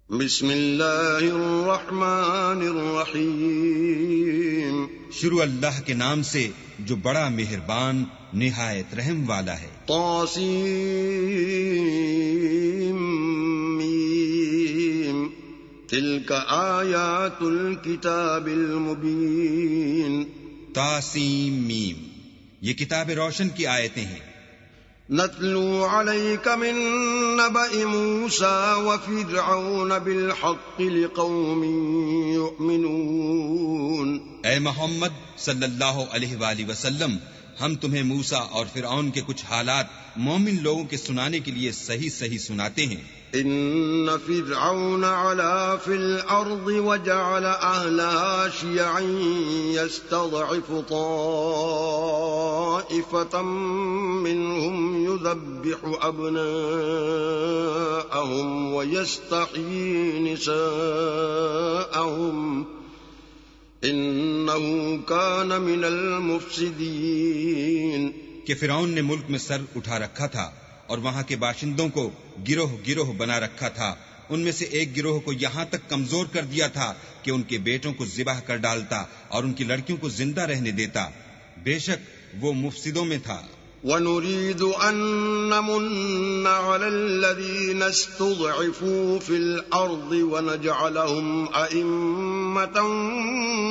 بسم اللہ الرحمن الرحیم شروع اللہ کے نام سے جو بڑا مہربان نہایت رحم والا ہے۔ طاسیم میم تلک آیات الکتاب المبین۔ طاسیم میم یہ کتاب روشن کی آیتیں ہیں۔ نتلو علیک من نبأ موسیٰ وفرعون بالحق لقوم یؤمنون۔ اے محمد صلی اللہ علیہ وآلہ وسلم، ہم تمہیں موسیٰ اور فرعون کے کچھ حالات مومن لوگوں کے سنانے کے لیے صحیح صحیح سناتے ہیں۔ ان فرعون علا فی الارض وجعل اہلها شیعا یستضعف طائفة منهم يذبح ابناءهم ويستحيي نساءهم انه كان من المفسدين۔ کہ فرعون نے ملک میں سر اٹھا رکھا تھا اور وہاں کے باشندوں کو گروہ گروہ بنا رکھا تھا، ان میں سے ایک گروہ کو یہاں تک کمزور کر دیا تھا کہ ان کے بیٹوں کو ذبح کر ڈالتا اور ان کی لڑکیوں کو زندہ رہنے دیتا، بے شک وہ مفسدوں میں تھا۔ وَنُرِيدُ أَن نَّمُنَّ عَلَى الَّذِينَ اسْتُضْعِفُوا فِي الْأَرْضِ وَنَجْعَلَهُمْ أَئِمَّةً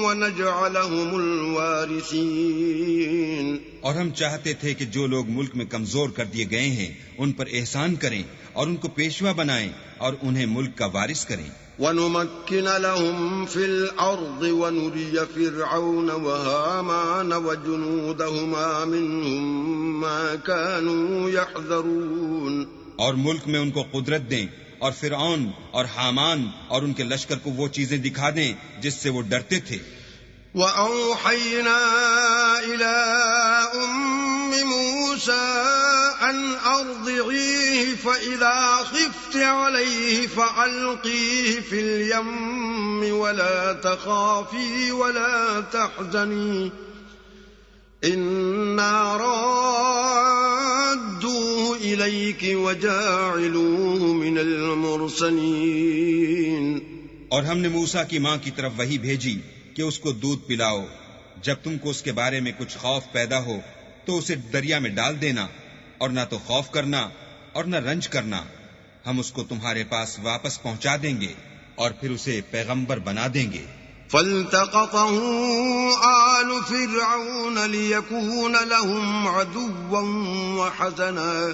وَنَجْعَلَهُمُ الْوَارِثِينَ۔ اور ہم چاہتے تھے کہ جو لوگ ملک میں کمزور کر دیے گئے ہیں ان پر احسان کریں اور ان کو پیشوا بنائیں اور انہیں ملک کا وارث کریں۔ وَنُمَكِّنَ لَهُمْ فِي الْأَرْضِ وَنُرِيَ فِرْعَوْنَ وَهَامَانَ وَجُنُودَهُمَا مِنْهُمْ مَا كَانُوا يَحْذَرُونَ۔ اور ملک میں ان کو قدرت دیں اور فرعون اور حامان اور ان کے لشکر کو وہ چیزیں دکھا دیں جس سے وہ ڈرتے تھے۔ وَأَوْحَيْنَا إِلَىٰ أُمِّ مُوسَىٰ أَنْ أَرْضِعِيهِ فَإِذَا خِفْتِ عَلَيْهِ فَأَلْقِيهِ فِي الْيَمِّ وَلَا تَخَافِي وَلَا تَحْزَنِي إِنَّا رَادُّوهُ إِلَيْكِ وَجَاعِلُوهُ مِنَ الْمُرْسَلِينَ۔ اور ہم نے موسیٰ کی ماں کی طرف وحی بھیجی کہ اس کو دودھ پلاؤ، جب تم کو اس کے بارے میں کچھ خوف پیدا ہو تو اسے دریا میں ڈال دینا، اور نہ تو خوف کرنا اور نہ رنج کرنا، ہم اس کو تمہارے پاس واپس پہنچا دیں گے اور پھر اسے پیغمبر بنا دیں گے۔ فَالْتَقَطَهُ آلُ فِرْعَوْنَ لِيَكُونَ لَهُمْ عَدُوًّا وَحَزَنًا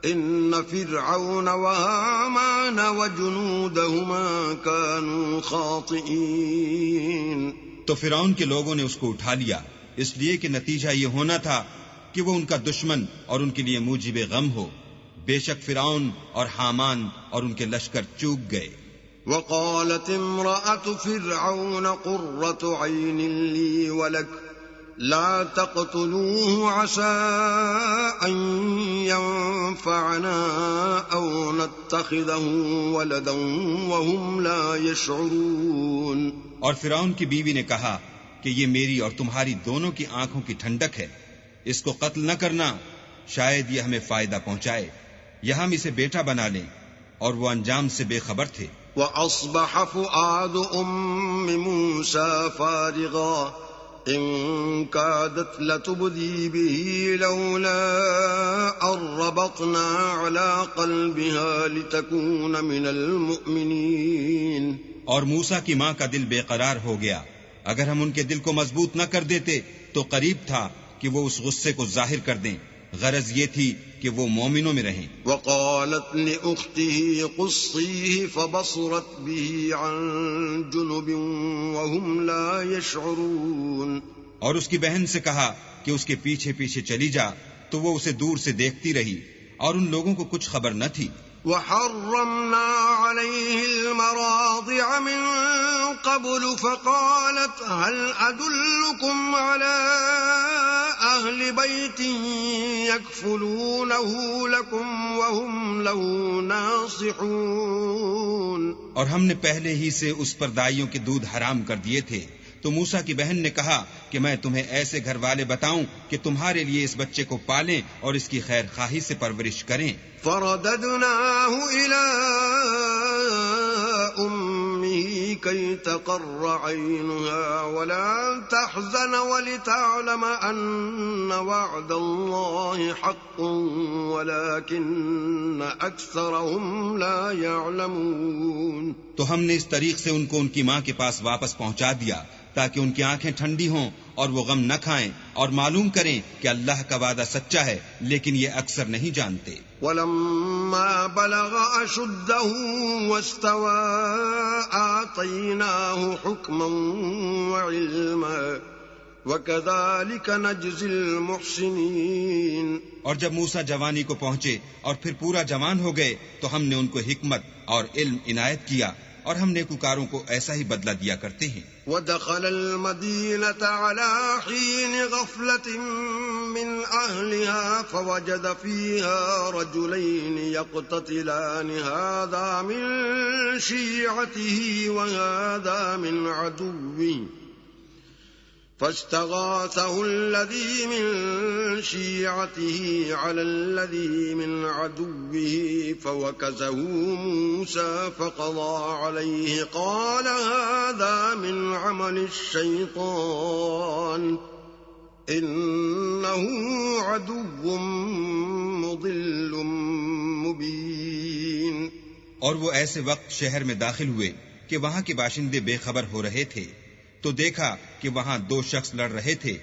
إِنَّ فِرْعَوْنَ وَهَامَانَ وَجُنُودَهُمَا كَانُوا خَاطِئِينَ۔ تو فرعون کے لوگوں نے اس کو اٹھا لیا اس لیے کہ نتیجہ یہ ہونا تھا کہ وہ ان کا دشمن اور ان کے لیے موجب غم ہو، بے شک فرعون اور حامان اور ان کے لشکر چوک گئے۔ وقالت امرأة فرعون قرة عين لي ولك لا تقتلوه عسى أن ينفعنا أو نتخذه ولدا وهم لا يشعرون۔ اور فرعون کی بیوی نے کہا کہ یہ میری اور تمہاری دونوں کی آنکھوں کی ٹھنڈک ہے، اس کو قتل نہ کرنا، شاید یہ ہمیں فائدہ پہنچائے یا ہم اسے بیٹا بنا لیں، اور وہ انجام سے بے خبر تھے۔ وَأَصْبَحَ فُؤَادُ أُمِّ مُوسَىٰ فَارِغًا إِن كَادَتْ لَتُبْدِي بِهِ لَوْلَا أَن رَّبَطْنَا عَلَىٰ قَلْبِهَا لِتَكُونَ مِنَ الْمُؤْمِنِينَ۔ اور موسیٰ کی ماں کا دل بے قرار ہو گیا، اگر ہم ان کے دل کو مضبوط نہ کر دیتے تو قریب تھا کہ وہ اس غصے کو ظاہر کر دیں، غرض یہ تھی کہ وہ مومنوں میں رہیں۔ وقالت لأخته قصيه فبصرت به عن جنب وهم لا يشعرون۔ اور اس کی بہن سے کہا کہ اس کے پیچھے پیچھے چلی جا، تو وہ اسے دور سے دیکھتی رہی اور ان لوگوں کو کچھ خبر نہ تھی۔ وحرمنا عليه المراضع من قبل فقالت هل أدلكم على أهل بيت يكفلونه لكم وهم له ناصحون۔ اور ہم نے پہلے ہی سے اس پر دائیوں کے دودھ حرام کر دیے تھے، تو موسیٰ کی بہن نے کہا کہ میں تمہیں ایسے گھر والے بتاؤں کہ تمہارے لیے اس بچے کو پالیں اور اس کی خیر خواہی سے پرورش کریں۔ فرددناه إلى كي تقر عينها ولا تحزن ولتعلم أن وعد الله حق ولكن أكثرهم لا يعلمون. تو ہم نے اس طریق سے ان کو ان کی ماں کے پاس واپس پہنچا دیا تاکہ ان کی آنکھیں ٹھنڈی ہوں اور وہ غم نہ کھائیں اور معلوم کریں کہ اللہ کا وعدہ سچا ہے، لیکن یہ اکثر نہیں جانتے. وَلَمَّا بَلَغَ أَشُدَّهُ وَاسْتَوَىٰ آتَيْنَاهُ حُكْمًا وَعِلْمًا وَكَذَٰلِكَ نَجْزِي الْمُحْسِنِينَ. اور جب موسیٰ جوانی کو پہنچے اور پھر پورا جوان ہو گئے تو ہم نے ان کو حکمت اور علم عنایت کیا اور ہم نیکوکاروں کو ایسا ہی بدلہ دیا کرتے ہیں. وَدَخَلَ الْمَدِينَةَ عَلَىٰ حِينِ غَفْلَةٍ مِّنْ أَهْلِهَا فَوَجَدَ فِيهَا رَجُلَيْنِ يَقْتَتِلَانِ هَٰذَا مِن شِيعَتِهِ وَهَٰذَا مِنْ عَدُوِّهِ فاستغاثه الذي من شيعته على الذي من عدوه فوكزه موسى فقضى عليه قال هذا من عمل الشيطان إنه عدو مضل مبين. اور وہ ایسے وقت شہر میں داخل ہوئے کہ وہاں کے باشندے بے خبر ہو رہے تھے تو دیکھا کہ وہاں دو شخص لڑ رہے تھے،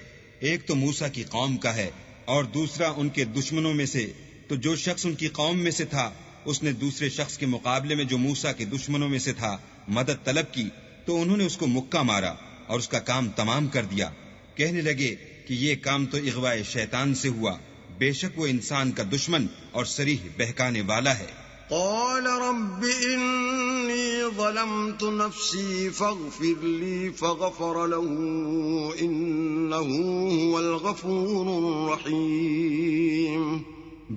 ایک تو موسیٰ کی قوم کا ہے اور دوسرا ان کے دشمنوں میں سے. تو جو شخص ان کی قوم میں سے تھا اس نے دوسرے شخص کے مقابلے میں جو موسیٰ کے دشمنوں میں سے تھا مدد طلب کی تو انہوں نے اس کو مکہ مارا اور اس کا کام تمام کر دیا. کہنے لگے کہ یہ کام تو اغواء شیطان سے ہوا، بے شک وہ انسان کا دشمن اور صریح بہکانے والا ہے. قال رب إني ظلمت نفسي فاغفر لي فغفر له إنه هو الغفور الرحيم.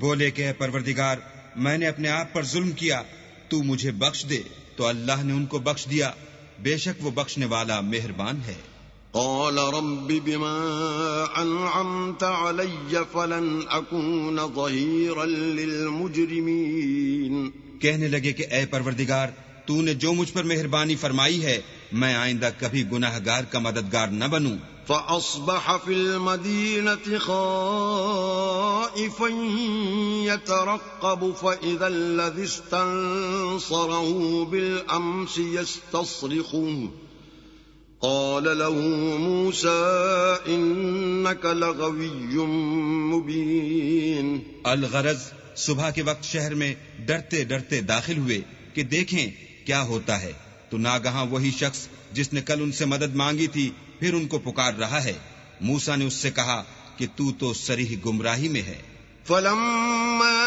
بولے کہ اے پروردگار میں نے اپنے آپ پر ظلم کیا، تو مجھے بخش دے. تو اللہ نے ان کو بخش دیا، بے شک وہ بخشنے والا مہربان ہے. قال رب بما أنعمت علي فلن أكون ظهيرا للمجرمين. کہنے لگے کہ اے پروردگار تو نے جو مجھ پر مہربانی فرمائی ہے میں آئندہ کبھی گناہگار کا مددگار نہ بنوں. فأصبح في المدينة خائفا يترقب فإذا الذي استنصره بالأمس يستصرخه قال له موسى إنك لغوي مبين. الغرض صبح کے وقت شہر میں ڈرتے ڈرتے داخل ہوئے کہ دیکھیں کیا ہوتا ہے تو ناگہاں وہی شخص جس نے کل ان سے مدد مانگی تھی پھر ان کو پکار رہا ہے. موسیٰ نے اس سے کہا کہ تو صریح گمراہی میں ہے. فلما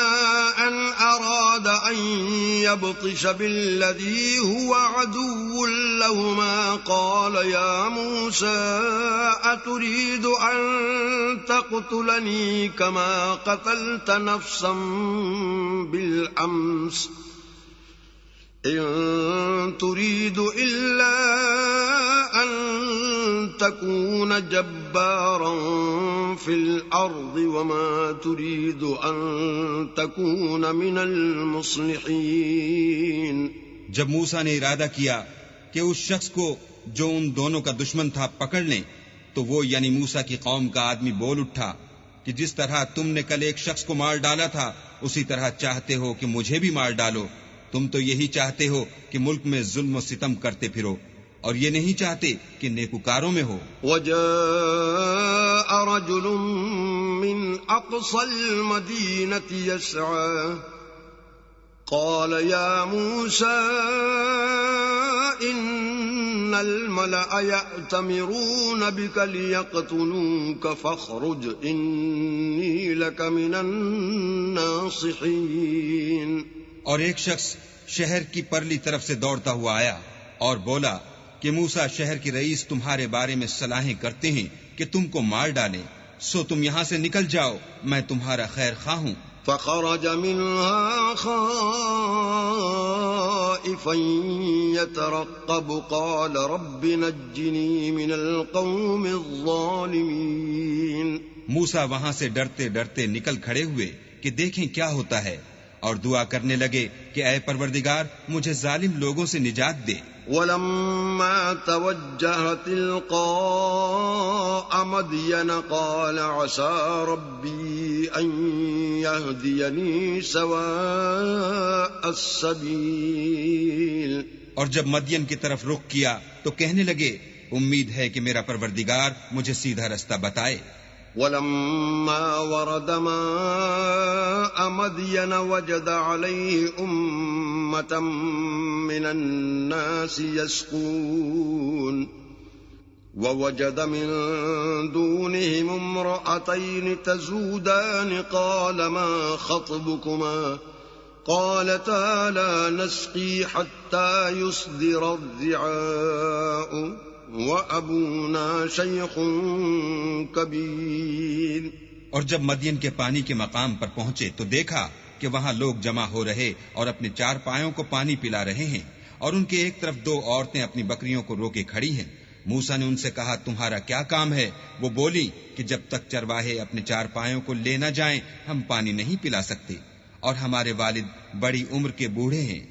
أن أراد أن يبطش بالذي هو عدو لهما قال يا موسى أتريد أن تقتلني كما قتلت نفسا بالأمس إن تريد إلا أن تكون جبارا في الأرض وما تريد أن تكون من المصلحين. جب موسیٰ نے ارادہ کیا کہ اس شخص کو جو ان دونوں کا دشمن تھا پکڑ لیں تو وہ یعنی موسیٰ کی قوم کا آدمی بول اٹھا کہ جس طرح تم نے کل ایک شخص کو مار ڈالا تھا اسی طرح چاہتے ہو کہ مجھے بھی مار ڈالو. تم تو یہی چاہتے ہو کہ ملک میں ظلم و ستم کرتے پھرو اور یہ نہیں چاہتے کہ نیکوکاروں میں ہو. وجاء رجل من أقصى المدينة يسعى قال يا موسى إن الملأ يأتمرون بك ليقتلوك فاخرج إني لك من الناصحين. اور ایک شخص شہر کی پرلی طرف سے دوڑتا ہوا آیا اور بولا کہ موسیٰ شہر کے رئیس تمہارے بارے میں صلاحیں کرتے ہیں کہ تم کو مار ڈالیں، سو تم یہاں سے نکل جاؤ، میں تمہارا خیر خواہ ہوں. فخرج منها خائفا يترقب قال رب نجني من القوم الظالمين. موسیٰ وہاں سے ڈرتے ڈرتے نکل کھڑے ہوئے کہ دیکھیں کیا ہوتا ہے اور دعا کرنے لگے کہ اے پروردگار مجھے ظالم لوگوں سے نجات دے۔ ولما توجه تلقاء مدين قال عسى ربي أن يهديني سواء السبيل۔ اور جب مدین کی طرف رخ کیا تو کہنے لگے امید ہے کہ میرا پروردگار مجھے سیدھا رستہ بتائے۔ ولما ورد ماء مدين وجد عليه أمة من الناس يسقون ووجد من دونهم امرأتين تزودان قال ما خطبكما قالتا لا نسقي حتى يصدر الرعاء وَأَبُونَا شَيْخٌ كَبِيرٌ۔ اور جب مدین کے پانی کے مقام پر پہنچے تو دیکھا کہ وہاں لوگ جمع ہو رہے اور اپنے چار پایوں کو پانی پلا رہے ہیں، اور ان کے ایک طرف دو عورتیں اپنی بکریوں کو روکے کھڑی ہیں۔ موسیٰ نے ان سے کہا تمہارا کیا کام ہے؟ وہ بولی کہ جب تک چرواہے اپنے چار پایوں کو لے نہ جائیں ہم پانی نہیں پلا سکتے، اور ہمارے والد بڑی عمر کے بوڑھے ہیں۔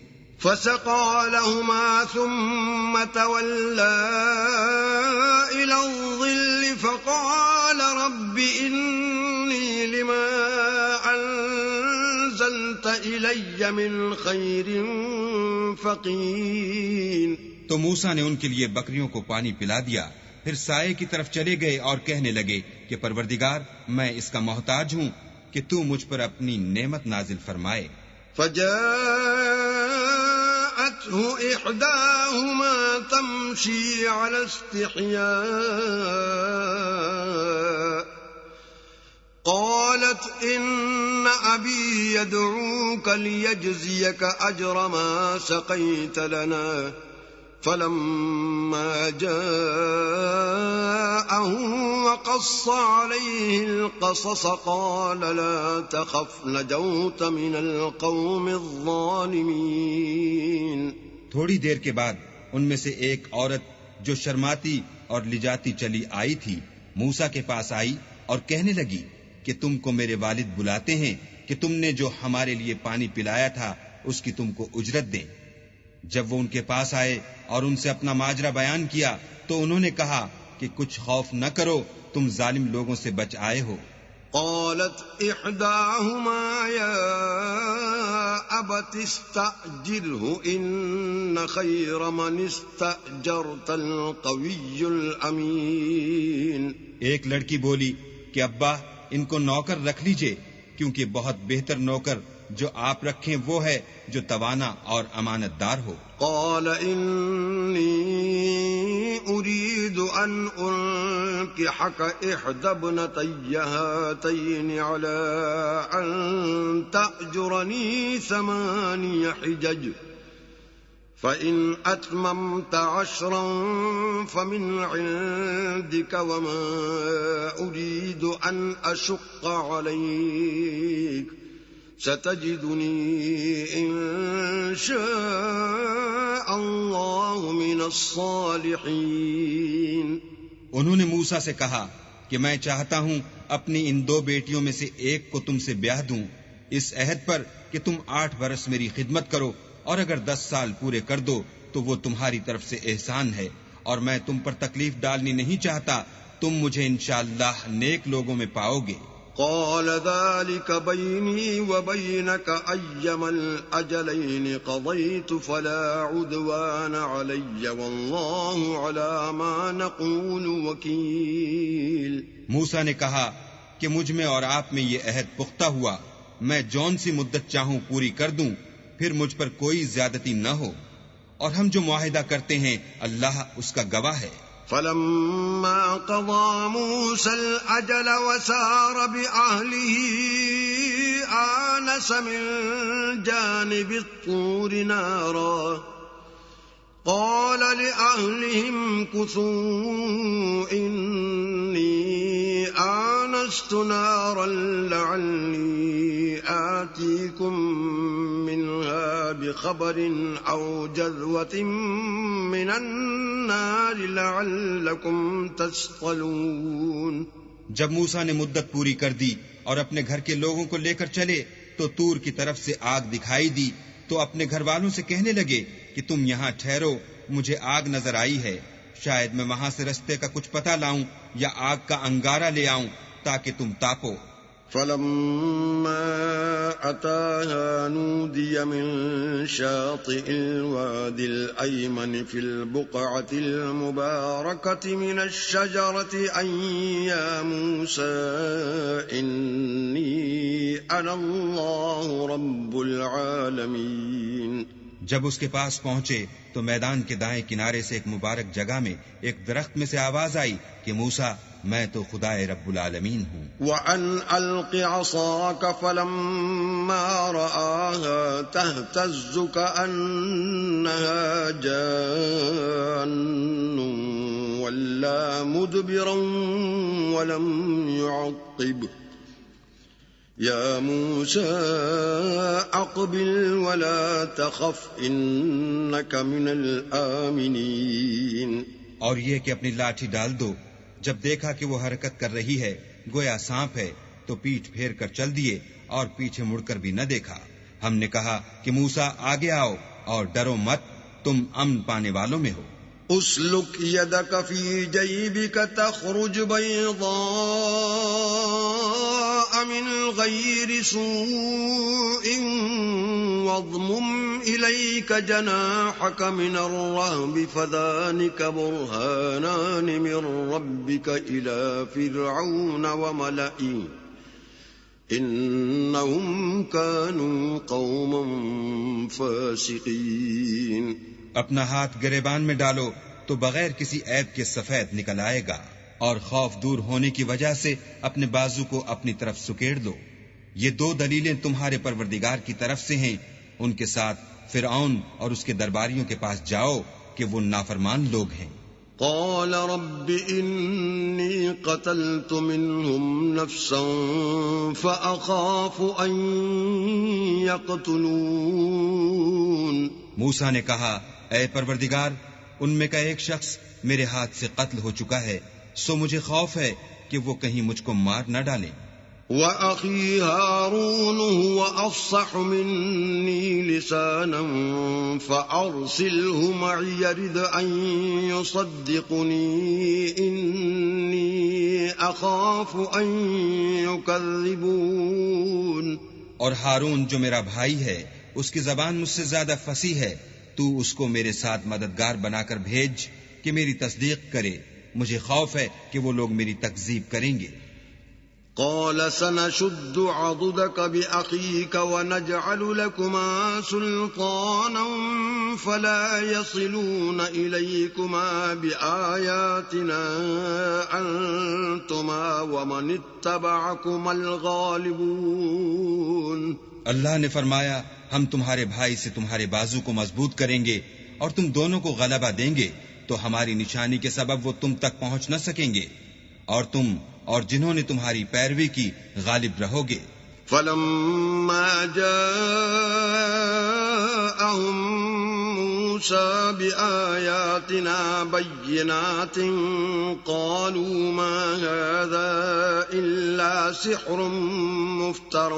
فسقى لهما ثم تولى إلى الظل فقال رب إني لما أنزلت إلي من خير فقير۔ تو موسیٰ نے ان کے لیے بکریوں کو پانی پلا دیا، پھر سائے کی طرف چلے گئے اور کہنے لگے کہ پروردگار میں اس کا محتاج ہوں کہ تو مجھ پر اپنی نعمت نازل فرمائے۔ فجاءته إحداهما تمشي على استحياء قالت إن أبي يدعوك ليجزيك أجر ما سقيت لنا فلما جاءه وقص عليه القصص قال لا تخف نجوت من القوم الظالمين۔ تھوڑی دیر کے بعد ان میں سے ایک عورت جو شرماتی اور لجاتی چلی آئی تھی موسیٰ کے پاس آئی اور کہنے لگی کہ تم کو میرے والد بلاتے ہیں کہ تم نے جو ہمارے لیے پانی پلایا تھا اس کی تم کو اجرت دیں۔ جب وہ ان کے پاس آئے اور ان سے اپنا ماجرا بیان کیا تو انہوں نے کہا کہ کچھ خوف نہ کرو، تم ظالم لوگوں سے بچ آئے ہو۔ قالت احداهما يا ابت استأجره ان خير من استأجرت القوي الامين۔ ایک لڑکی بولی کہ ابا ان کو نوکر رکھ لیجئے، کیونکہ بہت بہتر نوکر جو آپ رکھیں وہ ہے جو توانا اور امانت دار ہو۔ قال انی اريد ان انكحك احدى ابنتي هاتين على ان تأجرني 8 حجج فإن أتممت 10 فمن عندك وما أريد أن أشق عليك ستجدني إن شاء الله من الصالحين۔ انہوں نے موسیٰ سے کہا کہ میں چاہتا ہوں اپنی ان 2 بیٹیوں میں سے ایک کو تم سے بیاہ دوں اس عہد پر کہ تم 8 برس میری خدمت کرو، اور اگر 10 سال پورے کر دو تو وہ تمہاری طرف سے احسان ہے، اور میں تم پر تکلیف ڈالنی نہیں چاہتا، تم مجھے انشاءاللہ نیک لوگوں میں پاؤ گے۔ قال ذلك بيني وبينك أيما الأجلين قضيت فلا عدوان علي والله على ما نقول وكيل۔ موسیٰ نے کہا کہ مجھ میں اور آپ میں یہ عہد پختہ ہوا، میں جون سی مدت چاہوں پوری کر دوں، پھر مجھ پر کوئی زیادتی نہ ہو، اور ہم جو معاہدہ کرتے ہیں اللہ اس کا گواہ ہے۔ فلما قضى موسى الأجل وسار بأهله آنس من جانب الطور نارا قال لأهلهم امكثوا إني آنست نارا لعلي آتيكم منها بخبر أو جذوة من النار لعلكم تصطلون۔ جب موسیٰ نے مدت پوری کر دی اور اپنے گھر کے لوگوں کو لے کر چلے تو طور کی طرف سے آگ دکھائی دی تو اپنے گھر والوں سے کہنے لگے کہ تم یہاں ٹھہرو، مجھے آگ نظر آئی ہے، شاید میں وہاں سے رستے کا کچھ پتہ لاؤں یا آگ کا انگارہ لے آؤں تاکہ تم تاپو۔ فلما أتاها نودي من شاطئ الوادي الأيمن في البقعة المباركة من الشجرة أن يا موسى إني أنا الله رب العالمين۔ جب اس کے پاس پہنچے تو میدان کے دائیں کنارے سے ایک مبارک جگہ میں ایک درخت میں سے آواز آئی کہ موسیٰ، میں تو خدائے رب العالمین ہوں۔ وَأَنْ أَلْقِ عَصَاكَ فَلَمَّا رَآهَا تَهْتَزُّ كَأَنَّهَا جَانٌّ وَلَّا مُدْبِرًا وَلَمْ يُعَقِّبْ يَا مُوسَىٰ أَقْبِلْ وَلَا تَخَفْ إِنَّكَ مِنَ الْآمِنِينَ۔ اور یہ کہ اپنی لاٹھی ڈال دو۔ جب دیکھا کہ وہ حرکت کر رہی ہے گویا سانپ ہے تو پیٹھ پھیر کر چل دیے اور پیچھے مڑ کر بھی نہ دیکھا۔ ہم نے کہا کہ موسیٰ آگے آؤ اور ڈرو مت، تم امن پانے والوں میں ہو۔ اسلک یدک فی جیبک تخرج بیضاء من غیر سوء واضمم الیک جناحک من الرہب فذلک برہانان من ربک الی فرعون وملئہ انہم کانوا قوما فاسقین۔ اپنا ہاتھ گریبان میں ڈالو تو بغیر کسی عیب کے سفید نکل آئے گا، اور خوف دور ہونے کی وجہ سے اپنے بازو کو اپنی طرف سکیڑ دو۔ یہ دو دلیلیں تمہارے پروردگار کی طرف سے ہیں، ان کے ساتھ فرعون اور اس کے درباریوں کے پاس جاؤ کہ وہ نافرمان لوگ ہیں۔ قال رب انی قتلت منهم نفسا فأخاف ان يقتلون۔ موسیٰ نے کہا، اے پروردگار، ان میں کا ایک شخص میرے ہاتھ سے قتل ہو چکا ہے، سو مجھے خوف ہے کہ وہ کہیں مجھ کو مار نہ ڈالیں۔ وَأَخِي هَارُونُ هُوَ أَفْصَحُ مِنِّي لِسَانًا فَأَرْسِلْهُ مَعِيَ رِدْ أَن يُصَدِّقُنِي إِنِّي أَخَافُ أَن يُكَذِّبُونِ۔ اور ہارون جو میرا بھائی ہے، اس کی زبان مجھ سے زیادہ فصیح ہے، تو اس کو میرے ساتھ مددگار بنا کر بھیج کہ میری تصدیق کرے، مجھے خوف ہے کہ وہ لوگ میری تکذیب کریں گے۔ قال سنشد عضدك بأخيك ونجعل لكما سلطانا فلا يصلون إليكما بآياتنا أنتما ومن اتبعكما الغالبون۔ اللہ نے فرمایا، ہم تمہارے بھائی سے تمہارے بازو کو مضبوط کریں گے اور تم دونوں کو غلبہ دیں گے، تو ہماری نشانی کے سبب وہ تم تک پہنچ نہ سکیں گے، اور تم اور جنہوں نے تمہاری پیروی کی غالب رہو گے۔ فلما جاءهم موسى بآياتنا بينات قالوا ما هذا إلا سحر مفتر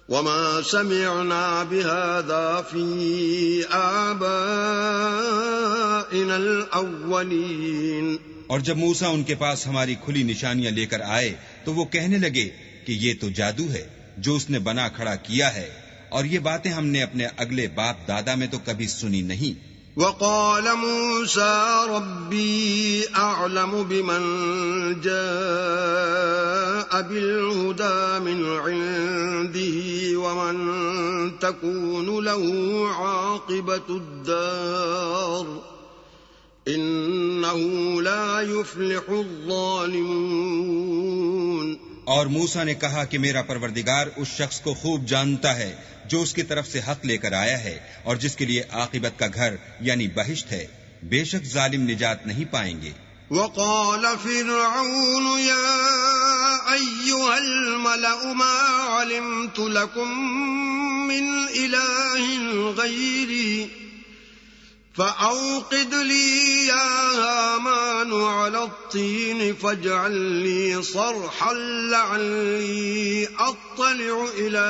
وما سمعنا بهذا في آبائنا الأولين۔ اور جب موسیٰ ان کے پاس ہماری کھلی نشانیاں لے کر آئے تو وہ کہنے لگے کہ یہ تو جادو ہے جو اس نے بنا کھڑا کیا ہے، اور یہ باتیں ہم نے اپنے اگلے باپ دادا میں تو کبھی سنی نہیں۔ وقال موسى ربي أعلم بمن جاء بالهدى من عنده ومن تكون له عاقبة الدار إنه لا يفلح الظالمون۔ اور موسیٰ نے کہا کہ میرا پروردگار اس شخص کو خوب جانتا ہے جو اس کی طرف سے حق لے کر آیا ہے اور جس کے لیے عاقبت کا گھر یعنی بہشت ہے، بے شک ظالم نجات نہیں پائیں گے۔ وقال فرعون يا أيها الملأ ما علمت لكم من إله غيري فأوقد لي يا هامان على الطين فاجعل لي صرحا لعلي أطلع إلى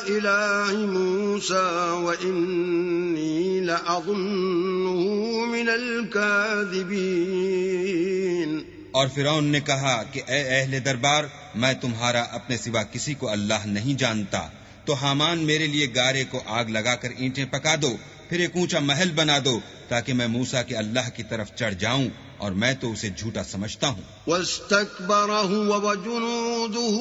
إله موسى وإني لأظنه من الكاذبين. اور فرعون نے کہا کہ اے اہل دربار، میں تمہارا اپنے سوا کسی کو اللہ نہیں جانتا، تو حامان میرے لیے گارے کو آگ لگا کر اینٹیں پکا دو، پھر ایک اونچا محل بنا دو تاکہ میں موسیٰ کے اللہ کی طرف چڑھ جاؤں، اور میں تو اسے جھوٹا سمجھتا ہوں. واستكبر هو وجنوده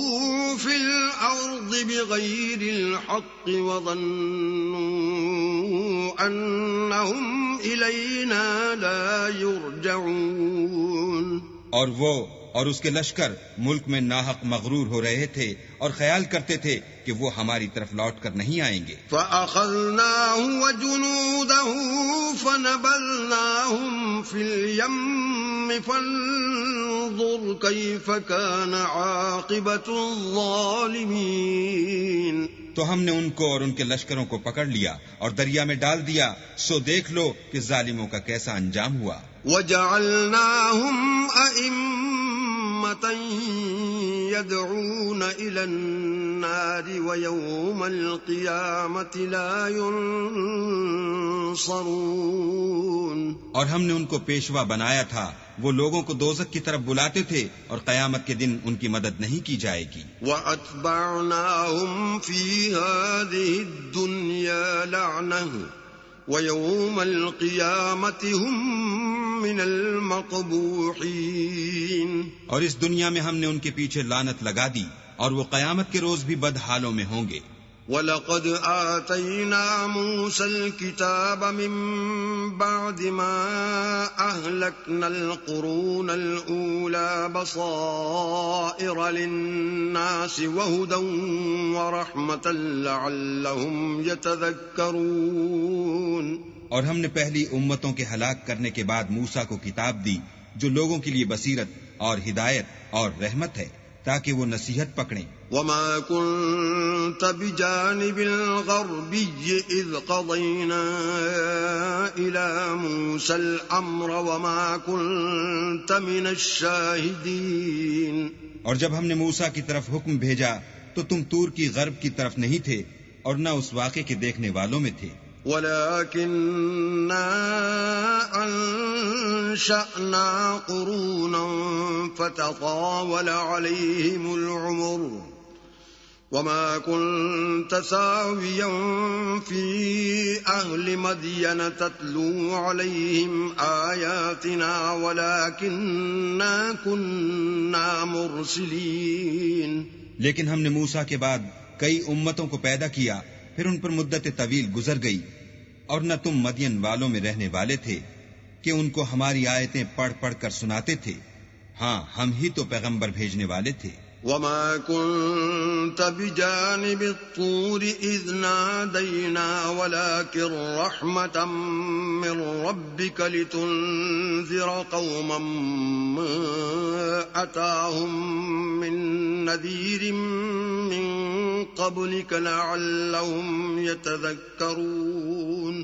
في الأرض بغير الحق وظنوا أنهم إلينا لا يرجعون. اور وہ اور اس کے لشکر ملک میں ناحق مغرور ہو رہے تھے اور خیال کرتے تھے کہ وہ ہماری طرف لوٹ کر نہیں آئیں گے. فَأَخَذْنَاهُ وَجُنُودَهُ فَنَبَذْنَاهُمْ فِي الْيَمِّ فَانظُرْ كَيْفَ كَانَ عَاقِبَةُ الظَّالِمِينَ. تو ہم نے ان کو اور ان کے لشکروں کو پکڑ لیا اور دریا میں ڈال دیا، سو دیکھ لو کہ ظالموں کا کیسا انجام ہوا. وَجَعَلْنَاهُمْ أَئِمَّةً يَدْعُونَ إِلَى النَّارِ وَيَوْمَ الْقِيَامَةِ لَا يُنصَرُونَ. اور ہم نے ان کو پیشوا بنایا تھا، وہ لوگوں کو دوزخ کی طرف بلاتے تھے اور قیامت کے دن ان کی مدد نہیں کی جائے گی. وَأَتْبَعْنَاهُمْ فِي هَذِهِ الدُّنْيَا لَعْنَةً وَيَوْمَ الْقِيَامَةِ هُمْ مِنَ الْمَقْبُوحِينَ. اور اس دنیا میں ہم نے ان کے پیچھے لعنت لگا دی اور وہ قیامت کے روز بھی بد حالوں میں ہوں گے. وَلَقَدْ آتَيْنَا مُوسَى الْكِتَابَ مِن بَعْدِ مَا أَهْلَكْنَا الْقُرُونَ الْأُولَى بَصَائِرَ لِلنَّاسِ وَهُدًى وَرَحْمَةً لَعَلَّهُمْ يَتَذَكَّرُونَ. اور ہم نے پہلی امتوں کے ہلاک کرنے کے بعد موسیٰ کو کتاب دی جو لوگوں کے لیے بصیرت اور ہدایت اور رحمت ہے تاکہ وہ نصیحت پکڑیں. وَمَا كُنْتَ بِجَانِبِ الْغَرْبِيِّ إِذْ قَضَيْنَا إِلَى مُوسَى الْأَمْرَ وَمَا كُنْتَ مِنَ الشَّاهِدِينَ. اور جب ہم نے موسیٰ کی طرف حکم بھیجا تو تم طور کی غرب کی طرف نہیں تھے اور نہ اس واقعے کے دیکھنے والوں میں تھے. وَلَكِنَّا أَنشَأْنَا قُرُونًا فَتَطَاوَلَ عَلَيْهِمُ الْعُمُرُ وَمَا كُنْتَ سَاوِيًا فِي أَهْلِ مَدْيَنَ تَتْلُو عَلَيْهِمْ آيَاتِنَا وَلَكِنَّا كُنَّا مُرْسِلِينَ. لیکن ہم نے موسیٰ کے بعد کئی امتوں کو پیدا کیا، پھر ان پر مدت طویل گزر گئی، اور نہ تم مدین والوں میں رہنے والے تھے کہ ان کو ہماری آیتیں پڑھ پڑھ کر سناتے تھے. ہاں، ہم ہی تو پیغمبر بھیجنے والے تھے. وَمَا كُنْتَ بِجَانِبِ الطُّورِ إِذْ نَادَيْنَا وَلَكِنْ رَحْمَةً مِّن رَّبِّكَ لِتُنذِرَ قَوْمًا مَّا أَتَاهُم مِّن نَّذِيرٍ مِّن قَبْلِكَ لَعَلَّهُمْ يَتَذَكَّرُونَ.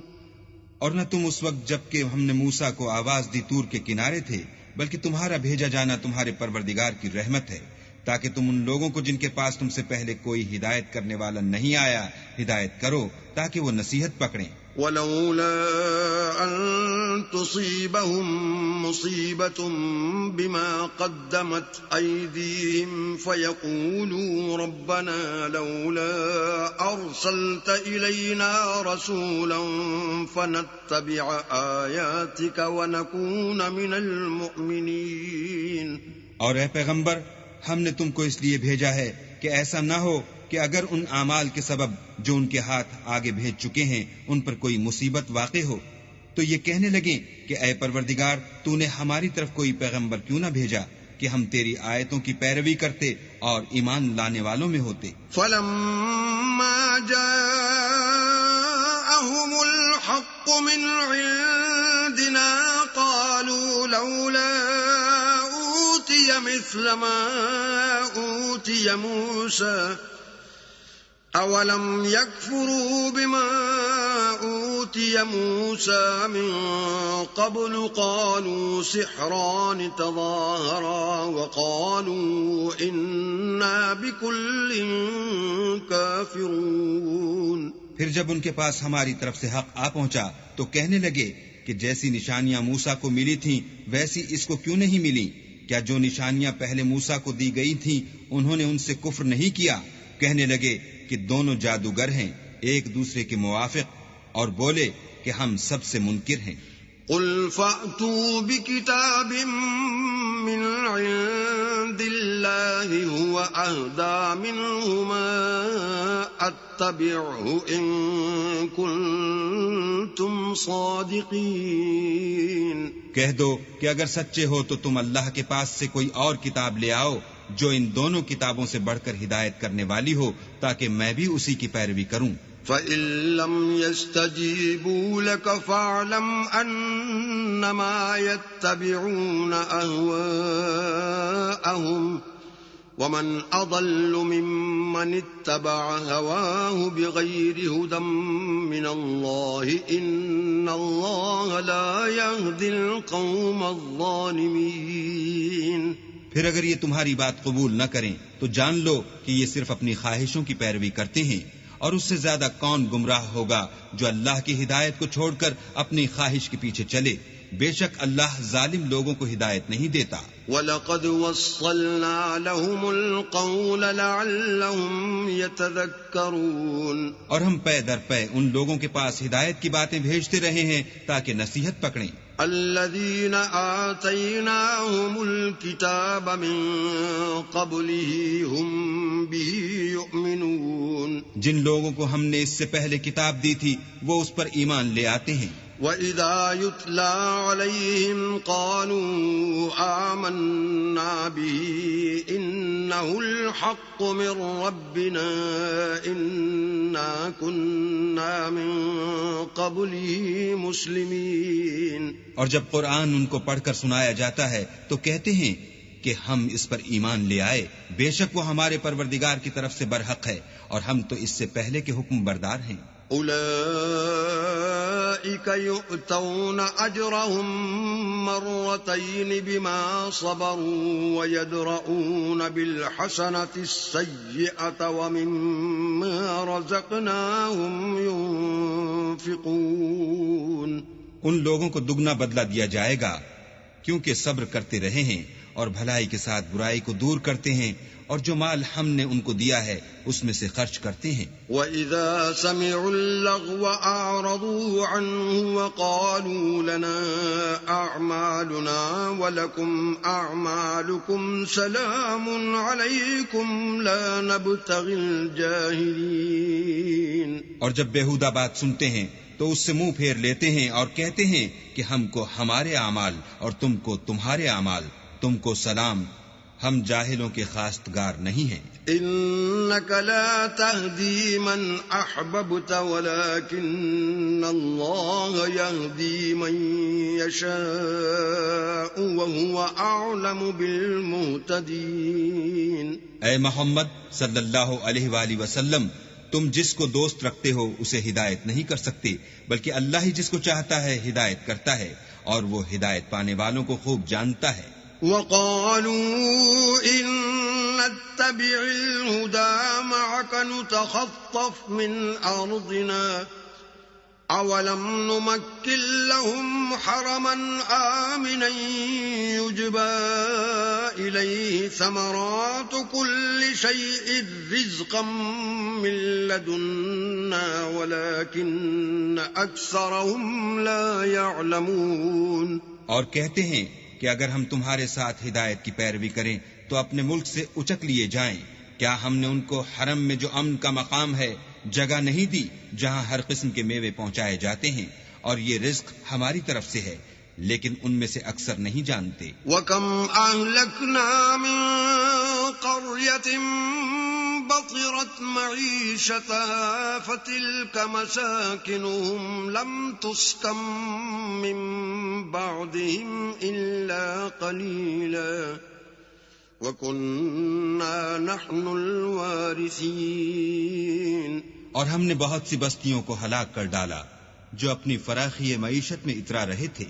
اور نہ تم اس وقت جب کہ ہم نے موسیٰ کو آواز دی طور کے کنارے تھے، بلکہ تمہارا بھیجا جانا تمہارے پروردگار کی رحمت ہے تاکہ تم ان لوگوں کو جن کے پاس تم سے پہلے کوئی ہدایت کرنے والا نہیں آیا ہدایت کرو تاکہ وہ نصیحت پکڑیں. وَلَوْلَا أَن تُصِيبَهُم مُّصِيبَةٌ بِمَا قَدَّمَتْ أَيْدِيهِمْ فَيَقُولُوا رَبَّنَا لَوْلَا أَرْسَلْتَ إِلَيْنَا رَسُولًا فَنَتَّبِعَ آيَاتِكَ وَنَكُونَ مِنَ الْمُؤْمِنِينَ. اور اے پیغمبر، ہم نے تم کو اس لیے بھیجا ہے کہ ایسا نہ ہو کہ اگر ان اعمال کے سبب جو ان کے ہاتھ آگے بھیج چکے ہیں ان پر کوئی مصیبت واقع ہو تو یہ کہنے لگیں کہ اے پروردگار، تو نے ہماری طرف کوئی پیغمبر کیوں نہ بھیجا کہ ہم تیری آیتوں کی پیروی کرتے اور ایمان لانے والوں میں ہوتے. فَلَمَّا جَاءَهُمُ الْحَقُّ مِنْ عِنْدِنَا قَالُوا لَوْلَا أُوتِيَ مِثْلَ مَا أُوتِيَ مُوسَى أَوَلَمْ يَكْفُرُوا بِمَا أُوتِيَ أوتي موسى من قبل قالوا سحران تظاهرا وقالوا إنا بكل كافرون. پھر جب ان کے پاس ہماری طرف سے حق آ پہنچا تو کہنے لگے کہ جیسی نشانیاں موسیٰ کو ملی تھیں ویسی اس کو کیوں نہیں ملی؟ کیا جو نشانیاں پہلے موسیٰ کو دی گئی تھیں انہوں نے ان سے کفر نہیں کیا؟ کہنے لگے کہ دونوں جادوگر ہیں ایک دوسرے کے موافق، اور بولے کہ ہم سب سے منکر ہیں. قل فأتوا بكتاب من عند الله هو أهدى منهما أتبعه إن كنتم صادقين. کہہ دو کہ اگر سچے ہو تو تم اللہ کے پاس سے کوئی اور کتاب لے آؤ جو ان دونوں کتابوں سے بڑھ کر ہدایت کرنے والی ہو تاکہ میں بھی اسی کی پیروی کروں. فَإِن لَّمْ يَسْتَجِيبُوا لَكَ فَاعْلَمْ أَنَّمَا يَتَّبِعُونَ أَهْوَاءَهُمْ وَمَنْ أَضَلُّ مِمَّنِ اتَّبَعَ هَوَاهُ بِغَيْرِ هُدًى مِّنَ اللَّهِ إِنَّ اللَّهَ لَا يَهْدِي الْقَوْمَ الظَّالِمِينَ. پھر اگر یہ تمہاری بات قبول نہ کریں تو جان لو کہ یہ صرف اپنی خواہشوں کی پیروی کرتے ہیں، اور اس سے زیادہ کون گمراہ ہوگا جو اللہ کی ہدایت کو چھوڑ کر اپنی خواہش کے پیچھے چلے. بے شک اللہ ظالم لوگوں کو ہدایت نہیں دیتا. وَلَقَدْ وَصَّلْنَا لَهُمُ الْقَوْلَ لَعَلَّهُمْ يَتَذَكَّرُونَ. اور ہم پے در پے ان لوگوں کے پاس ہدایت کی باتیں بھیجتے رہے ہیں تاکہ نصیحت پکڑیں. الذين آتيناهم الكتاب من قبله هم به يؤمنون. جن لوگوں کو ہم نے اس سے پہلے کتاب دی تھی وہ اس پر ایمان لے آتے ہیں. وَإِذَا يُتْلَى عَلَيْهِمْ قَالُوا آمَنَّا بِهِ إِنَّهُ الْحَقُّ مِنْ رَبِّنَا إِنَّا كُنَّا مِنْ قَبْلِهِ مُسْلِمِينَ. اور جب قرآن ان کو پڑھ کر سنایا جاتا ہے تو کہتے ہیں کہ ہم اس پر ایمان لے آئے، بے شک وہ ہمارے پروردگار کی طرف سے برحق ہے اور ہم تو اس سے پہلے کے حکم بردار ہیں. أولئك يؤتون أجرهم مرتين بما صبروا ويدرؤون بالحسنة السيئة ومما رزقناهم ينفقون. ان لوگوں کو دگنا بدلہ دیا جائے گا کیونکہ صبر کرتے رہے ہیں اور بھلائی کے ساتھ برائی کو دور کرتے ہیں اور جو مال ہم نے ان کو دیا ہے اس میں سے خرچ کرتے ہیں. وَإِذَا سَمِعُوا اللَّغْوَ أَعْرَضُوا عَنْهُ وَقَالُوا لَنَا أَعْمَالُنَا وَلَكُمْ أَعْمَالُكُمْ سَلَامٌ عَلَيْكُمْ لَا نَبْتَغِي الْجَاهِلِينَ. اور جب بیہودہ بات سنتے ہیں تو اس سے منہ پھیر لیتے ہیں اور کہتے ہیں کہ ہم کو ہمارے اعمال اور تم کو تمہارے اعمال، تم کو سلام، ہم جاہلوں کے خواستگار نہیں ہیں. إنك لا تهدي من أحببت ولكن الله يهدي من يشاء وهو أعلم بالمهتدين. اے محمد صلی اللہ علیہ وآلہ وسلم، تم جس کو دوست رکھتے ہو اسے ہدایت نہیں کر سکتے، بلکہ اللہ ہی جس کو چاہتا ہے ہدایت کرتا ہے، اور وہ ہدایت پانے والوں کو خوب جانتا ہے. وقالوا إن نتبع الهدى معك نتخطف من أرضنا أولم نمكن لهم حرما آمنا يجبى إليه ثمرات كل شيء رزقا من لدنا ولكن أكثرهم لا يعلمون. اور کہتے ہیں کہ اگر ہم تمہارے ساتھ ہدایت کی پیروی کریں تو اپنے ملک سے اچک لیے جائیں. کیا ہم نے ان کو حرم میں جو امن کا مقام ہے جگہ نہیں دی جہاں ہر قسم کے میوے پہنچائے جاتے ہیں، اور یہ رزق ہماری طرف سے ہے، لیکن ان میں سے اکثر نہیں جانتے. وَكَمْ أَهْلَكْنَا مِنْ قَرْيَةٍ بَطِرَتْ مَعِيشَتَهَا فَتِلْكَ مَسَاكِنُهُمْ لَمْ تُسْكَنْ مِنْ بَعْدِهِمْ إِلَّا قَلِيلًا وَكُنَّا نَحْنُ الْوَارِثِينَ. اور ہم نے بہت سی بستیوں کو ہلاک کر ڈالا جو اپنی فراخی معیشت میں اترا رہے تھے،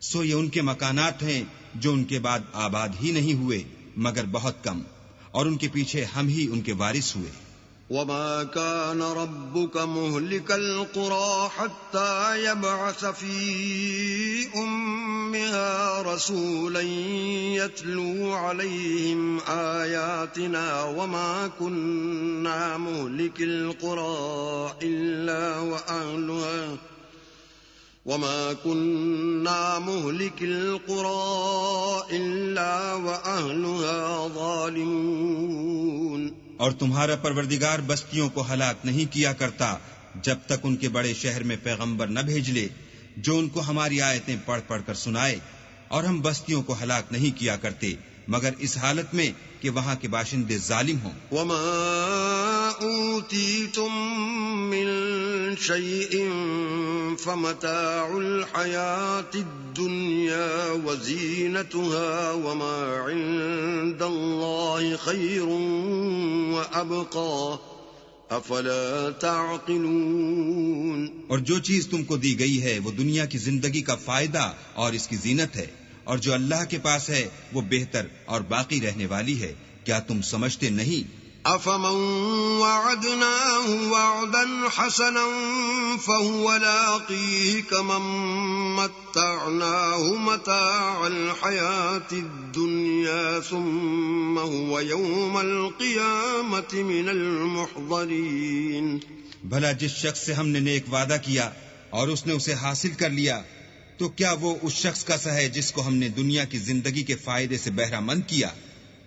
سو یہ ان کے مکانات ہیں جو ان کے بعد آباد ہی نہیں ہوئے مگر بہت کم، اور ان کے پیچھے ہم ہی ان کے وارث ہوئے۔ وما كان ربك مهلك القرى حتى يبعث في أمها رسولا يتلو عليهم آياتنا وما كنا مهلك القرى إلا وأهلها ظالمون۔ اور تمہارا پروردگار بستیوں کو ہلاک نہیں کیا کرتا جب تک ان کے بڑے شہر میں پیغمبر نہ بھیج لے جو ان کو ہماری آیتیں پڑھ پڑھ کر سنائے، اور ہم بستیوں کو ہلاک نہیں کیا کرتے مگر اس حالت میں کہ وہاں کے باشندے ظالم ہوں۔ وما أوتيتم من شيء فمتاع الحياة الدنيا وزينتها وما عند الله خير وأبقى أفلا تعقلون۔ اور جو چیز تم کو دی گئی ہے وہ دنیا کی زندگی کا فائدہ اور اس کی زینت ہے، اور جو اللہ کے پاس ہے وہ بہتر اور باقی رہنے والی ہے، کیا تم سمجھتے نہیں؟ أفمن وعدناه وعدا حسنا فهو لاقيه كمن متعناه متاع الحياة الدنيا ثم هو يوم القيامة من المحضرين۔ بھلا جس شخص سے ہم نے نیک وعدہ کیا اور اس نے اسے حاصل کر لیا تو کیا وہ اس شخص کا سا ہے جس کو ہم نے دنیا کی زندگی کے فائدے سے بہرہ مند کیا،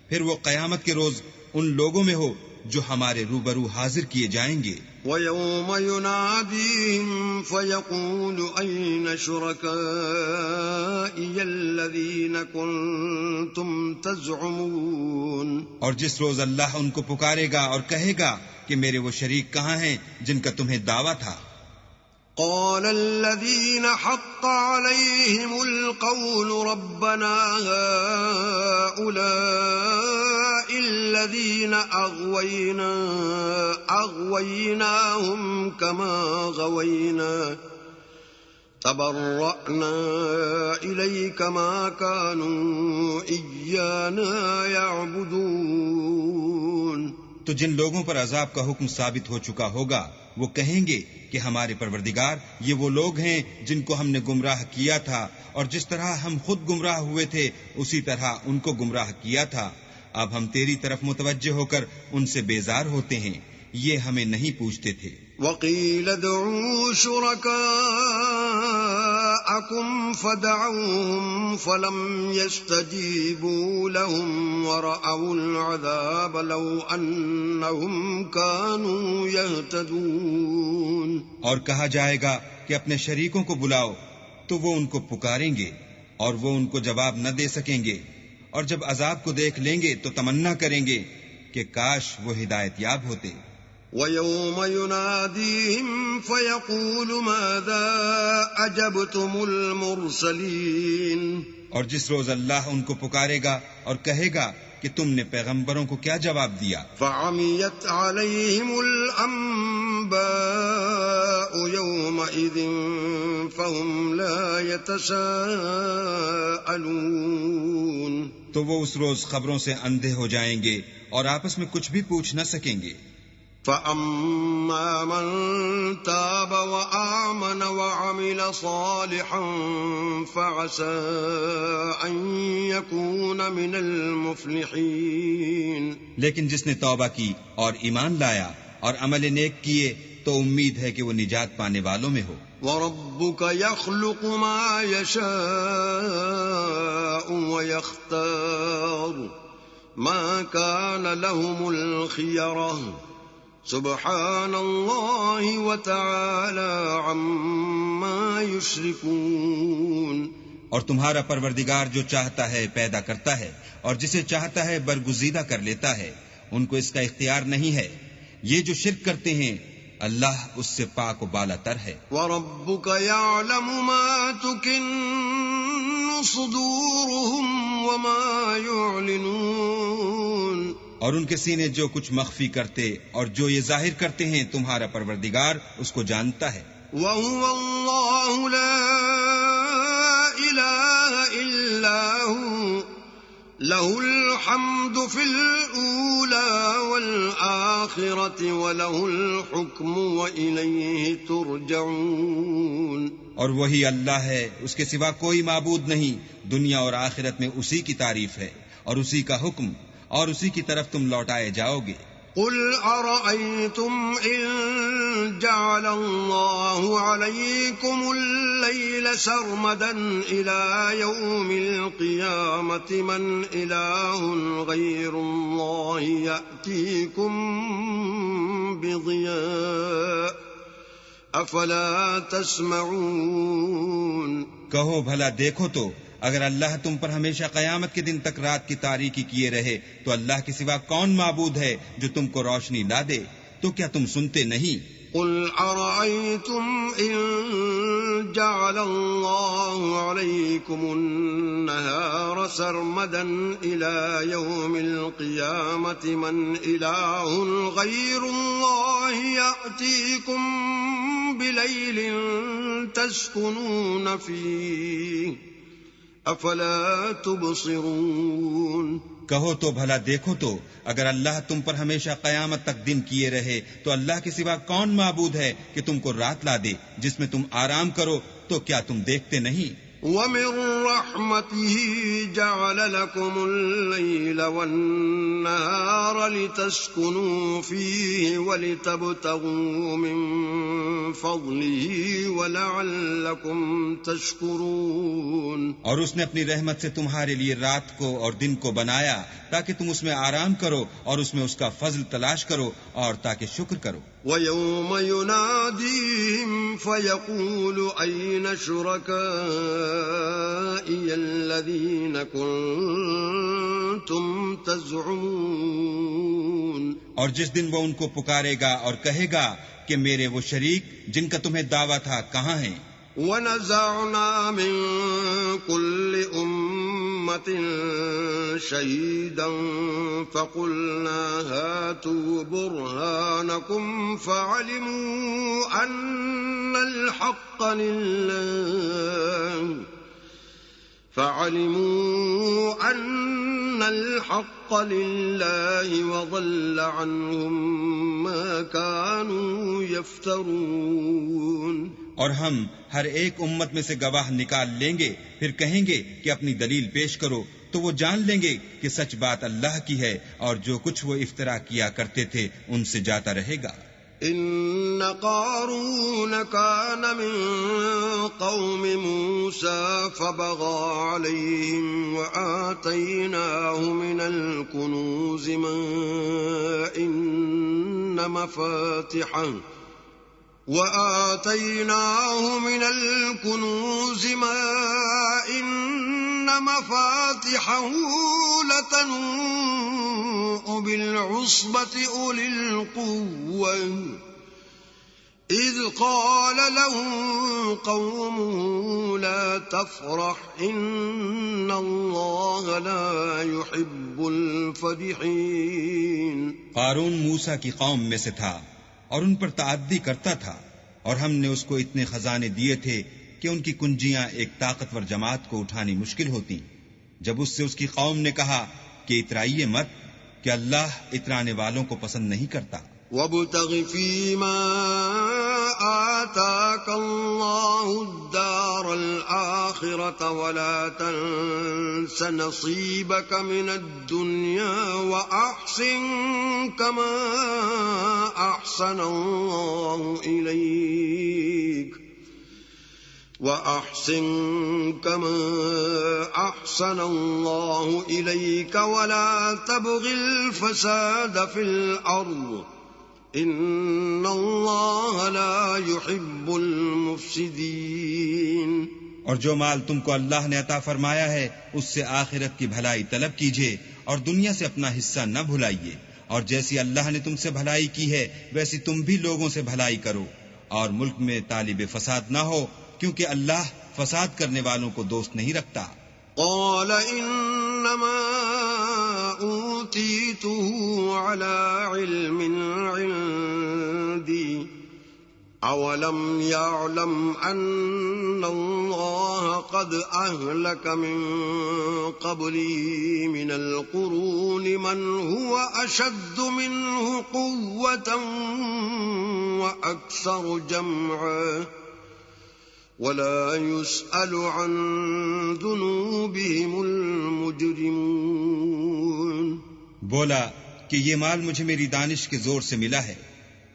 پھر وہ قیامت کے روز ان لوگوں میں ہو جو ہمارے روبرو حاضر کیے جائیں گے۔ وَيَوْمَ يُنَادِيهِمْ فَيَقُولُ أَيْنَ شُرَكَائِيَ الَّذِينَ كُنتُمْ تَزْعُمُونَ۔ اور جس روز اللہ ان کو پکارے گا اور کہے گا کہ میرے وہ شریک کہاں ہیں جن کا تمہیں دعویٰ تھا۔ قال الذين حق عليهم القول ربنا هؤلاء الذين أغويناهم كما غوينا تبرأنا إليك ما كانوا إيانا يعبدون۔ تو جن لوگوں پر عذاب کا حکم ثابت ہو چکا ہوگا وہ کہیں گے کہ ہمارے پروردگار یہ وہ لوگ ہیں جن کو ہم نے گمراہ کیا تھا، اور جس طرح ہم خود گمراہ ہوئے تھے اسی طرح ان کو گمراہ کیا تھا، اب ہم تیری طرف متوجہ ہو کر ان سے بیزار ہوتے ہیں، یہ ہمیں نہیں پوچھتے تھے۔ وَقِيلَ ادْعُوا شُرَكَاءَكُمْ فَدَعَوْهُمْ فَلَمْ يَسْتَجِيبُوا لَهُمْ وَرَأَوُا الْعَذَابَ لَوْ أَنَّهُمْ كَانُوا يَهْتَدُونَ۔ اور کہا جائے گا کہ اپنے شریکوں کو بلاؤ تو وہ ان کو پکاریں گے اور وہ ان کو جواب نہ دے سکیں گے، اور جب عذاب کو دیکھ لیں گے تو تمنا کریں گے کہ کاش وہ ہدایت یاب ہوتے۔ وَيَوْمَ يُنَادِيهِمْ فَيَقُولُ مَاذَا أَجَبْتُمُ الْمُرْسَلِينَ۔ اور جس روز اللہ ان کو پکارے گا اور کہے گا کہ تم نے پیغمبروں کو کیا جواب دیا۔ فَعَمِيَتْ عَلَيْهِمُ الْأَنبَاءُ يَوْمَئِذٍ فَهُمْ لَا يَتَسَاءَلُونَ۔ تو وہ اس روز خبروں سے اندھے ہو جائیں گے اور آپس میں کچھ بھی پوچھ نہ سکیں گے۔ فَأَمَّا مَن تَابَ وَآمَنَ وَعَمِلَ صَالِحًا فَعَسَىٰ أَن يَكُونَ مِنَ الْمُفْلِحِينَ۔ لیکن جس نے توبہ کی اور ایمان لایا اور عمل نیک کیے تو امید ہے کہ وہ نجات پانے والوں میں ہو۔ وَرَبُّكَ يَخْلُقُ مَا يَشَاءُ وَيَخْتَارُ مَا كَانَ لَهُمُ الْخِيَرَةُ سبحان اللہ وتعالی عما یشرکون۔ اور تمہارا پروردگار جو چاہتا ہے پیدا کرتا ہے اور جسے چاہتا ہے برگزیدہ کر لیتا ہے، ان کو اس کا اختیار نہیں ہے، یہ جو شرک کرتے ہیں اللہ اس سے پاک و بالا تر ہے۔ وَرَبُّكَ يَعْلَمُ مَا تُكِنُّ صُدُورُهُمْ وَمَا يُعْلِنُونَ۔ اور ان کے سینے جو کچھ مخفی کرتے اور جو یہ ظاہر کرتے ہیں تمہارا پروردگار اس کو جانتا ہے۔ وهو الله لا إله إلا هو له الحمد في الأولى والآخرة وله الحكم وإليه ترجعون۔ اور وہی اللہ ہے، اس کے سوا کوئی معبود نہیں، دنیا اور آخرت میں اسی کی تعریف ہے اور اسی کا حکم، اور اسی کی طرف تم لوٹائے جاؤ گے۔ قل أرأيتم إن جعل الله عليكم الليل سرمدا إلى يوم القيامة من إله غير الله يأتيكم بضياء أفلا تسمعون۔ کہو بھلا دیکھو تو اگر اللہ تم پر ہمیشہ قیامت کے دن تک رات کی تاریکی کیے رہے تو اللہ کے سوا کون معبود ہے جو تم کو روشنی لا دے؟ تو کیا تم سنتے نہیں؟ قل أرأيتم إن جعل الله عليكم النهار سرمدا إلى يوم القيامة من إله غير الله يأتيكم بليل تسكنون فيه افلا تبصرون۔ کہو تو بھلا دیکھو تو اگر اللہ تم پر ہمیشہ قیامت تک دن کیے رہے تو اللہ کے سوا کون معبود ہے کہ تم کو رات لا دے جس میں تم آرام کرو؟ تو کیا تم دیکھتے نہیں؟ وَمِن رَّحْمَتِهِ جَعَلَ لَكُمُ اللَّيْلَ وَالنَّهَارَ لِتَسْكُنُوا فِيهِ وَلِتَبْتَغُوا مِن فَضْلِهِ وَلَعَلَّكُمْ تَشْكُرُونَ۔ اور اس نے اپنی رحمت سے تمہارے لیے رات کو اور دن کو بنایا تاکہ تم اس میں آرام کرو اور اس میں اس کا فضل تلاش کرو اور تاکہ شکر کرو۔ وَيَوْمَ يُنَادِيهِمْ فَيَقُولُ أَيْنَ شُرَكَائِيَ الَّذِينَ كُنتُمْ تَزْعُمُونَ۔ اور جس دن وہ ان کو پکارے گا اور کہے گا کہ میرے وہ شریک جن کا تمہیں دعویٰ تھا کہاں ہیں؟ وَنَزَعْنَا مِن كُلِّ أُمَّةٍ شَهِيدًا فَقُلْنَا هَاتُوا بُرْهَانَكُمْ فَعَلِمُوا أَنَّ الْحَقَّ لِلَّهِ وَضَلَّ عَنْهُمْ مَا كَانُوا يَفْتَرُونَ۔ اور ہم ہر ایک امت میں سے گواہ نکال لیں گے، پھر کہیں گے کہ اپنی دلیل پیش کرو، تو وہ جان لیں گے کہ سچ بات اللہ کی ہے اور جو کچھ وہ افترا کیا کرتے تھے ان سے جاتا رہے گا۔ إن قارون كان من قوم موسى فبغى عليهم وآتيناه من الكنوز ما إن مفاتحه لتنوء بالعصبة أولي القوة إذ قال له قومه لا تفرح إن الله لا يحب الفرحين۔ قارون موسیٰ کی قوم میں سے تھا اور ان پر تعدی کرتا تھا، اور ہم نے اس کو اتنے خزانے دیے تھے کہ ان کی کنجیاں ایک طاقتور جماعت کو اٹھانی مشکل ہوتی۔ جب اس سے اس کی قوم نے کہا کہ اترائیے مت کہ اللہ اترانے والوں کو پسند نہیں کرتا۔ وَابْتَغِ فِيمَا آتَاكَ اللَّهُ الدَّارَ الْآخِرَةَ وَلَا تَنْسَ نَصِيبَكَ مِنَ الدُّنْيَا وَأَحْسِنْ كَمَا أَحْسَنَ اللَّهُ إِلَيْكَ وَلَا تَبْغِ الْفَسَادَ فِي الْأَرْضِ إِنَّ اللَّهَ لَا يُحِبُّ الْمُفْسِدِينَ۔ اور جو مال تم کو اللہ نے عطا فرمایا ہے اس سے آخرت کی بھلائی طلب کیجیے اور دنیا سے اپنا حصہ نہ بھلائیے، اور جیسی اللہ نے تم سے بھلائی کی ہے ویسی تم بھی لوگوں سے بھلائی کرو، اور ملک میں طالب فساد نہ ہو، کیونکہ اللہ فساد کرنے والوں کو دوست نہیں رکھتا۔ قال انما اوتیته على علم عندي أولم يعلم أن الله قد أهلك من قبله من القرون من هو أشد منه قوة وأكثر جمعا ولا يسأل عن ذنوبهم المجرمون. بولا کہ یہ مال مجھے میری دانش کے زور سے ملا ہے.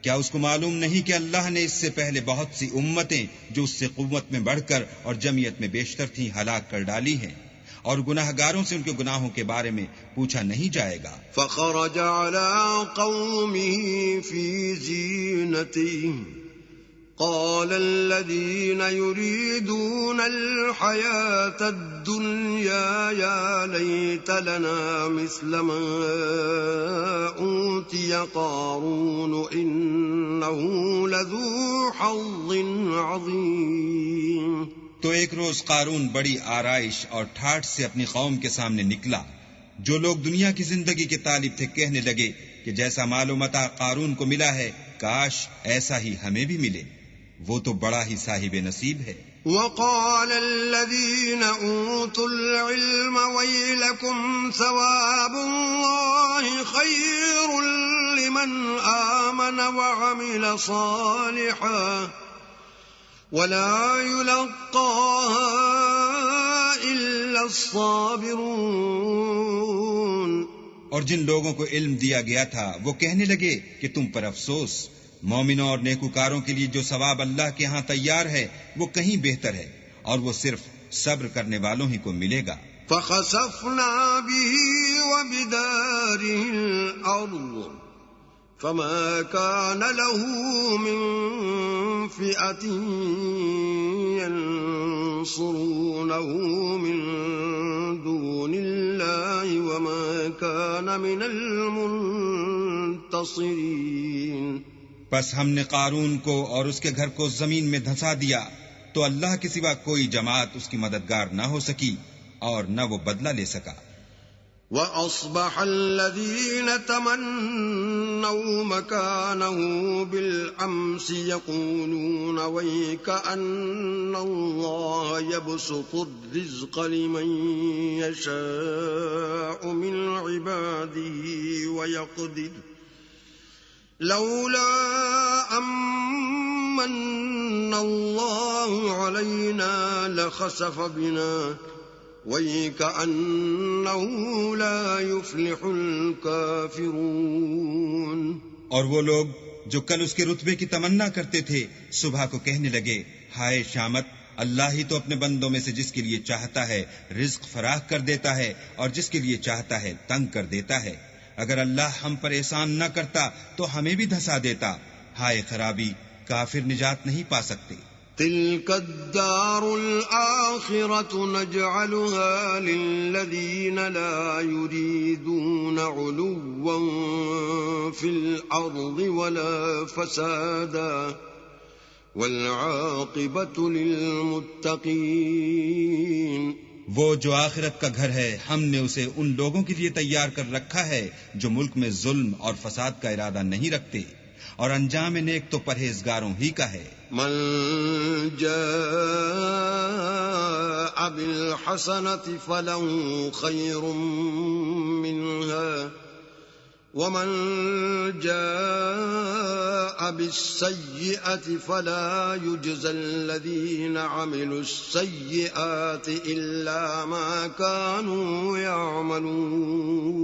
کیا اس کو معلوم نہیں کہ اللہ نے اس سے پہلے بہت سی امتیں جو اس سے قوت میں بڑھ کر اور جمعیت میں بیشتر تھیں ہلاک کر ڈالی ہیں، اور گناہگاروں سے ان کے گناہوں کے بارے میں پوچھا نہیں جائے گا. فخرج على قومه في زينته قال الذين يريدون الحياة الدنيا يا ليت لنا مثل ما أوتي قارون إنه لذو حظ عظيم. تو ایک روز قارون بڑی آرائش اور ٹھاٹھ سے اپنی قوم کے سامنے نکلا. جو لوگ دنیا کی زندگی کے طالب تھے کہنے لگے کہ جیسا مال و متاع قارون کو ملا ہے کاش ایسا ہی ہمیں بھی ملے، وہ تو بڑا ہی صاحب نصیب ہے. وقال الذين أوتوا العلم ويلكم ثواب الله خير لمن آمن وعمل صالحا ولا يلقاها إلا الصابرون. اور جن لوگوں کو علم دیا گیا تھا وہ کہنے لگے کہ تم پر افسوس، مومنوں اور نیکوکاروں کے لیے جو ثواب اللہ کے ہاں تیار ہے وہ کہیں بہتر ہے، اور وہ صرف صبر کرنے والوں ہی کو ملے گا. فخسفنا به وبداره الأرض فما كان له من فئة ينصرونه من دون الله وما كان من المنتصرين. پس ہم نے قارون کو اور اس کے گھر کو زمین میں دھنسا دیا تو اللہ کے سوا کوئی جماعت اس کی مددگار نہ ہو سکی اور نہ وہ بدلہ لے سکا. وَأَصْبَحَ الَّذِينَ تَمَنَّوْا مَكَانَهُ بِالْأَمْسِ يَقُولُونَ وَيْكَأَنَّ اللَّهَ يَبْسُطُ الرِّزْقَ لِمَن يَشَاءُ مِنْ عِبَادِهِ وَيَقْدِرُ لولا أمن الله علينا لخسف بنا وَيْكَأَنَّهُ لَا يُفْلِحُ الْكَافِرُونَ. اور وہ لوگ جو کل اس کے رتبے کی تمنا کرتے تھے صبح کو کہنے لگے ہائے شامت، اللہ ہی تو اپنے بندوں میں سے جس کے لیے چاہتا ہے رزق فراخ کر دیتا ہے اور جس کے لیے چاہتا ہے تنگ کر دیتا ہے. اگر اللہ ہم پر احسان نہ کرتا تو ہمیں بھی دھسا دیتا. ہائے خرابی، کافر نجات نہیں پا سکتے. تلك الدار الآخرة نجعلها للذين لا يريدون علوا في الأرض ولا فسادا والعاقبة للمتقين. وہ جو آخرت کا گھر ہے ہم نے اسے ان لوگوں کے لیے تیار کر رکھا ہے جو ملک میں ظلم اور فساد کا ارادہ نہیں رکھتے، اور انجام نیک تو پرہیزگاروں ہی کا ہے. من جاء بالحسنة فله خير منها ومن جاء بالسيئة فلا يجزى الذين عملوا السيئات إلا ما كانوا يعملون.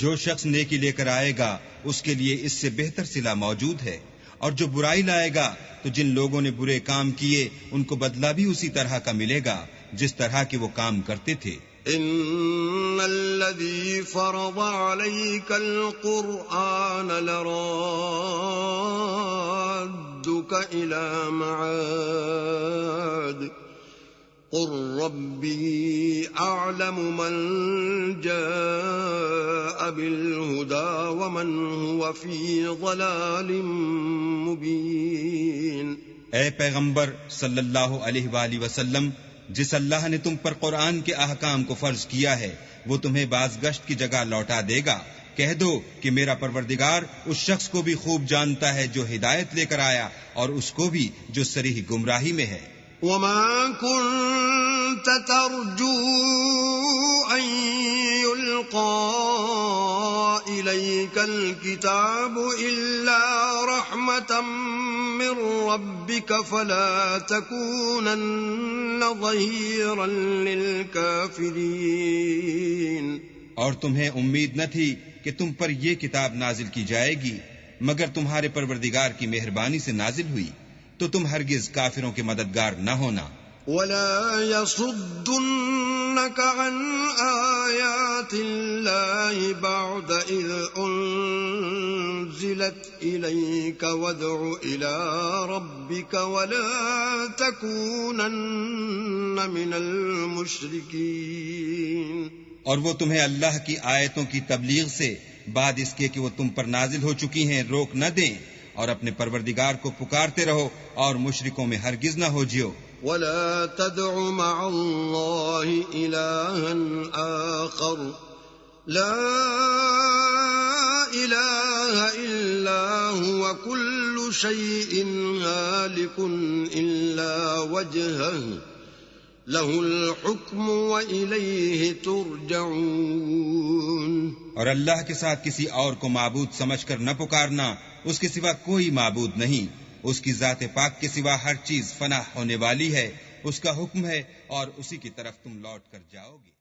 جو شخص نیکی لے کر آئے گا اس کے لیے اس سے بہتر صلہ موجود ہے، اور جو برائی لائے گا تو جن لوگوں نے برے کام کیے ان کو بدلہ بھی اسی طرح کا ملے گا جس طرح کے وہ کام کرتے تھے. ان الذي فرض عليك القرآن لرادك الى معاد قل ربي اعلم من جاء بالهدى ومن هو في ضلال مبين. اے پیغمبر صلی اللہ علیہ وآلہ وسلم، جس اللہ نے تم پر قرآن کے احکام کو فرض کیا ہے وہ تمہیں بازگشت کی جگہ لوٹا دے گا. کہہ دو کہ میرا پروردگار اس شخص کو بھی خوب جانتا ہے جو ہدایت لے کر آیا اور اس کو بھی جو صریح گمراہی میں ہے. وما كنت ترجو أن يلقى إليك الكتاب إلا رحمة من ربك فلا تكونن ظهيرا للكافرين. اور تمہیں امید نہ تھی کہ تم پر یہ کتاب نازل کی جائے گی مگر تمہارے پروردگار کی مہربانی سے نازل ہوئی تو تم ہرگز کافروں کے مددگار نہ ہونا. ولا يصدنك عن آيات الله بعد إذ أنزلت إليك وادع إلى ربك ولا تكونن من المشركين. اور وہ تمہیں اللہ کی آیتوں کی تبلیغ سے بعد اس کے کہ وہ تم پر نازل ہو چکی ہیں روک نہ دیں اور اپنے پروردگار کو پکارتے رہو اور مشرکوں میں ہرگز نہ ہو جیو. ولا تدع مع الله إلها آخر لا إله إلا هو كل شيء هالك إلا وجهه له الحكم وإليه ترجعون. اور اللہ کے ساتھ کسی اور کو معبود سمجھ کر نہ پکارنا، اس کے سوا کوئی معبود نہیں، اس کی ذات پاک کے سوا ہر چیز فنا ہونے والی ہے، اس کا حکم ہے اور اسی کی طرف تم لوٹ کر جاؤ گے.